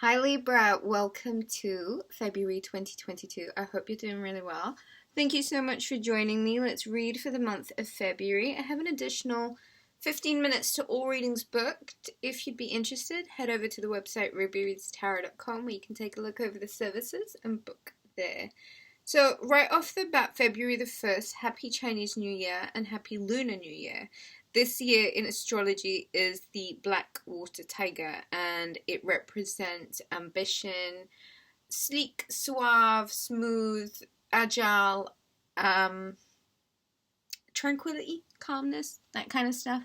Hi Libra, welcome to February 2022. I hope you're doing really well. Thank you so much for joining me. Let's read for the month of February. I have an additional 15 minutes to all readings booked. If you'd be interested, head over to the website rubyreadstarot.com where you can take a look over the services and book there. So right off the bat, February the 1st, Happy Chinese New Year and Happy Lunar New Year. This year in astrology is the black water tiger, and it represents ambition, sleek, suave, smooth, agile, tranquility, calmness, that kind of stuff.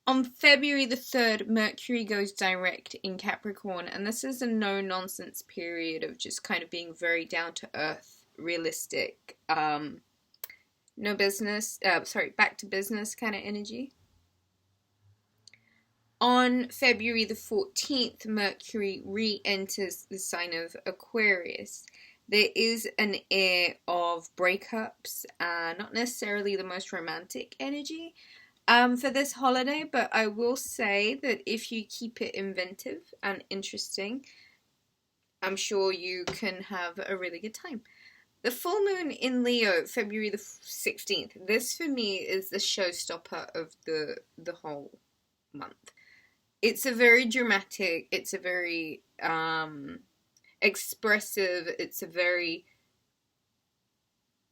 On February the 3rd, Mercury goes direct in Capricorn, and this is a no-nonsense period of just kind of being very down-to-earth, realistic, back to business kind of energy. On February the 14th, Mercury re-enters the sign of Aquarius. There is an air of breakups, not necessarily the most romantic energy for this holiday, but I will say that if you keep it inventive and interesting, I'm sure you can have a really good time. The full moon in Leo, February the 16th. This for me is the showstopper of the whole month. It's a very dramatic, it's a very expressive, it's a very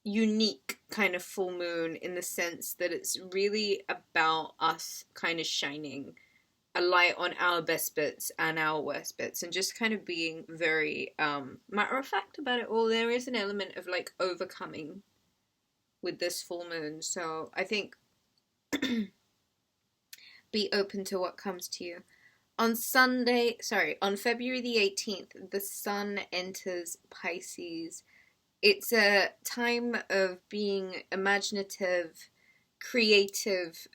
unique kind of full moon in the sense that it's really about us kind of shining a light on our best bits and our worst bits and just kind of being very matter of fact about it all. There is an element of like overcoming with this full moon, so I think be open to what comes to you. On February the 18th, the sun enters Pisces. It's a time of being imaginative, creative.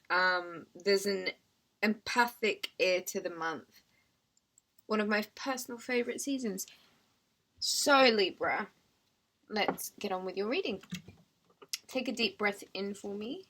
There's an empathic air to the month. One of my personal favourite seasons. So Libra, let's get on with your reading. Take a deep breath in for me.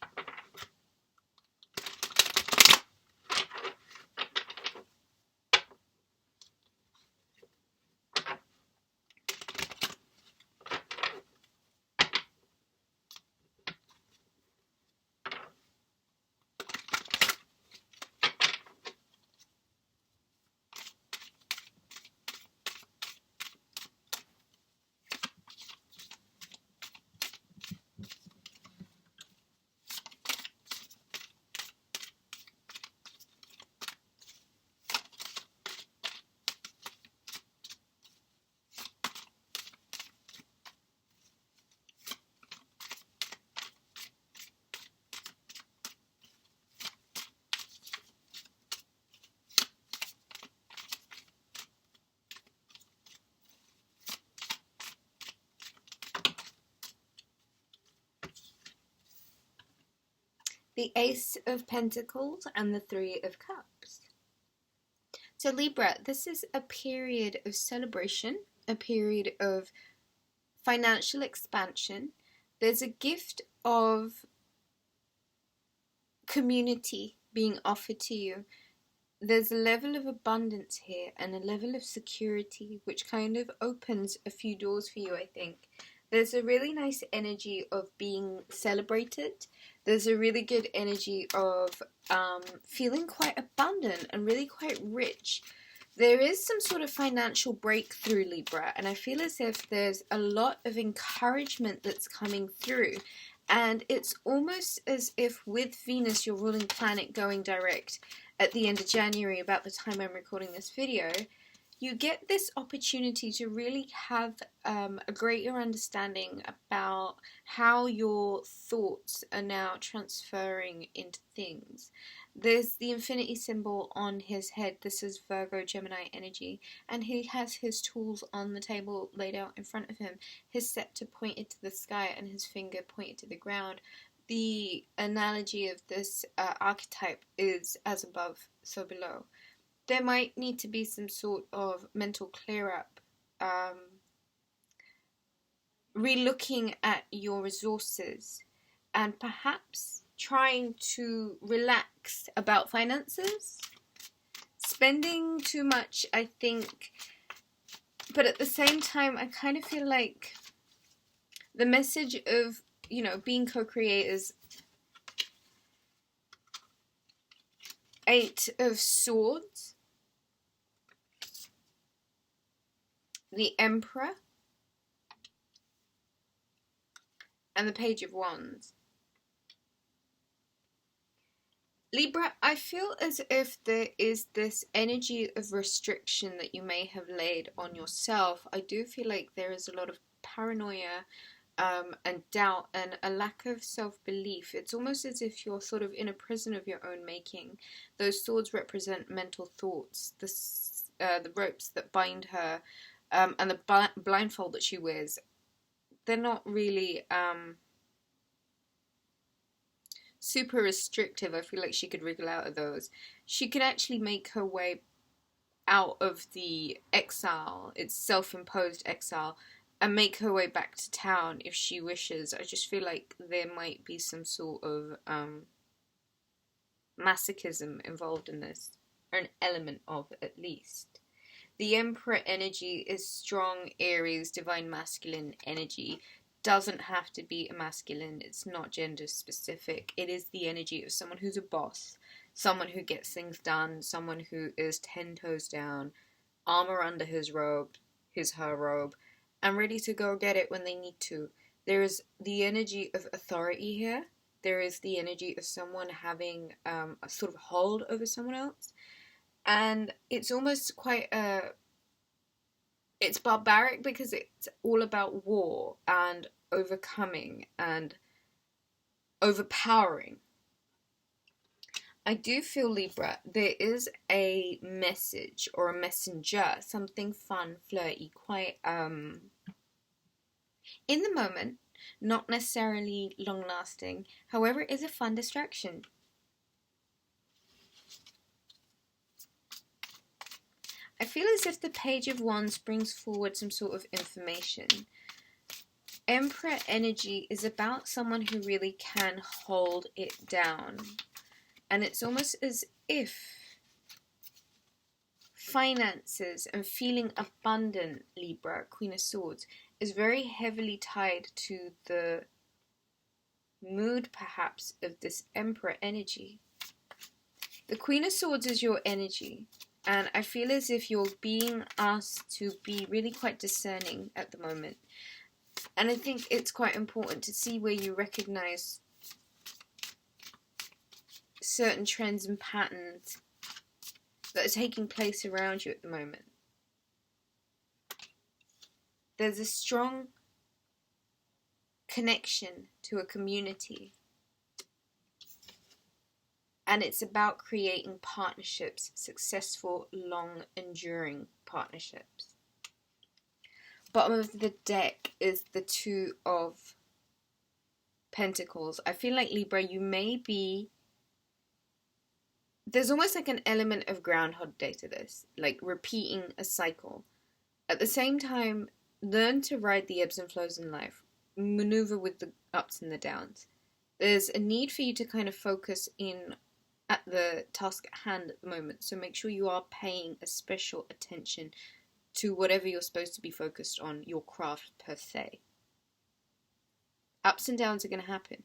The Ace of Pentacles and the Three of Cups. So Libra, this is a period of celebration, a period of financial expansion. There's a gift of community being offered to you. There's a level of abundance here and a level of security which kind of opens a few doors for you, I think. There's a really nice energy of being celebrated. There's a really good energy of feeling quite abundant and really quite rich. There is some sort of financial breakthrough, Libra, and I feel as if there's a lot of encouragement that's coming through. And it's almost as if with Venus, your ruling planet, going direct at the end of January, about the time I'm recording this video, you get this opportunity to really have a greater understanding about how your thoughts are now transferring into things. There's the infinity symbol on his head. This is Virgo Gemini energy, and he has his tools on the table laid out in front of him. His scepter pointed to the sky and his finger pointed to the ground. The analogy of this archetype is as above, so below. There might need to be some sort of mental clear-up, relooking at your resources, and perhaps trying to relax about finances, spending too much, I think, but at the same time, I kind of feel like the message of, you know, being co-creators, Eight of Swords, the Emperor, and the Page of Wands. Libra, I feel as if there is this energy of restriction that you may have laid on yourself. I do feel like there is a lot of paranoia and doubt and a lack of self-belief. It's almost as if you're sort of in a prison of your own making. Those swords represent mental thoughts, the ropes that bind her, and the blindfold that she wears. They're not really super restrictive. I feel like she could wriggle out of those. She could actually make her way out of the exile, it's self-imposed exile, and make her way back to town if she wishes. I just feel like there might be some sort of masochism involved in this, or an element of it at least. The Emperor energy is strong Aries, divine masculine energy. Doesn't have to be a masculine, it's not gender specific. It is the energy of someone who's a boss, someone who gets things done, someone who is 10 toes down, armor under his robe, her robe, and ready to go get it when they need to. There is the energy of authority here. There is the energy of someone having a sort of hold over someone else. And it's almost quite it's barbaric because it's all about war and overcoming and overpowering. I do feel, Libra, there is a message or a messenger, something fun, flirty, quite in the moment, not necessarily long lasting. However, it is a fun distraction. I feel as if the Page of Wands brings forward some sort of information. Emperor energy is about someone who really can hold it down. And it's almost as if finances and feeling abundant, Libra, Queen of Swords, is very heavily tied to the mood, perhaps, of this Emperor energy. The Queen of Swords is your energy. And I feel as if you're being asked to be really quite discerning at the moment. And I think it's quite important to see where you recognize certain trends and patterns that are taking place around you at the moment. There's a strong connection to a community. And it's about creating partnerships, successful, long-enduring partnerships. Bottom of the deck is the Two of Pentacles. I feel like, Libra, you may be... There's almost like an element of Groundhog Day to this, like repeating a cycle. At the same time, learn to ride the ebbs and flows in life. Maneuver with the ups and the downs. There's a need for you to kind of focus in at the task at hand at the moment, so make sure you are paying a special attention to whatever you're supposed to be focused on, your craft per se. Ups and downs are going to happen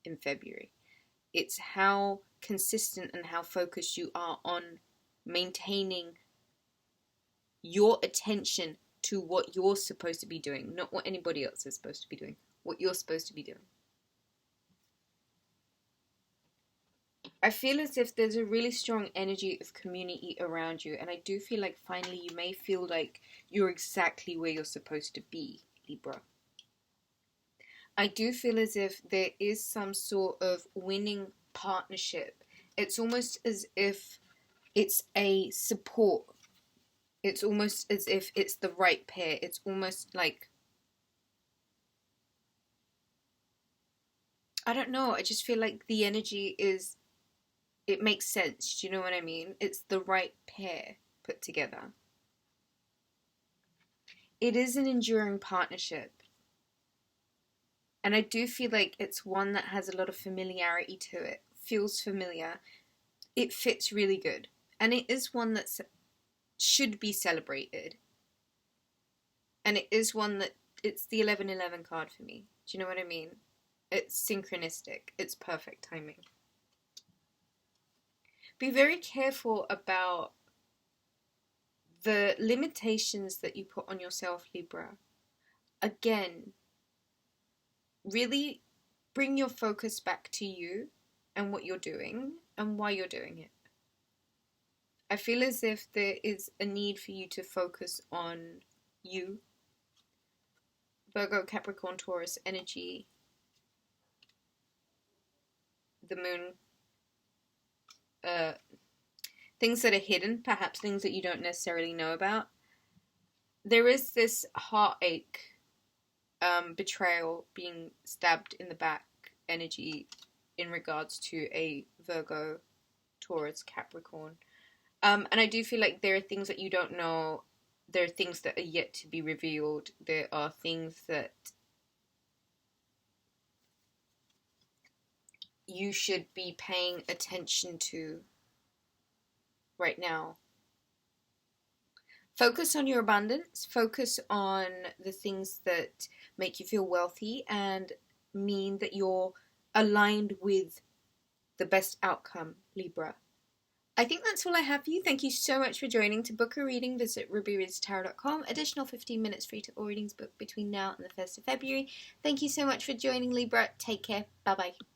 in February. It's how consistent and how focused you are on maintaining your attention to what you're supposed to be doing, not what anybody else is supposed to be doing, what you're supposed to be doing. I feel as if there's a really strong energy of community around you, and I do feel like finally you may feel like you're exactly where you're supposed to be, Libra. I do feel as if there is some sort of winning partnership. It's almost as if it's a support. It's almost as if it's the right pair. It's almost like, I don't know, I just feel like the energy is, it makes sense. Do you know what I mean? It's the right pair put together. It is an enduring partnership. And I do feel like it's one that has a lot of familiarity to it. Feels familiar. It fits really good. And it is one that should be celebrated. And it is one that, it's the 1111 card for me. Do you know what I mean? It's synchronistic. It's perfect timing. Be very careful about the limitations that you put on yourself, Libra. Again, really bring your focus back to you and what you're doing and why you're doing it. I feel as if there is a need for you to focus on you. Virgo, Capricorn, Taurus energy. The moon. Things that are hidden, perhaps things that you don't necessarily know about. There is this heartache, betrayal, being stabbed in the back energy in regards to a Virgo, Taurus, Capricorn. And I do feel like there are things that you don't know. There are things that are yet to be revealed. There are things that you should be paying attention to right now. Focus on your abundance. Focus on the things that make you feel wealthy and mean that you're aligned with the best outcome, Libra. I think that's all I have for you. Thank you so much for joining. To book a reading, visit rubyreadstarot.com. Additional 15 minutes free to all readings booked between now and the 1st of February. Thank you so much for joining, Libra. Take care. Bye-bye.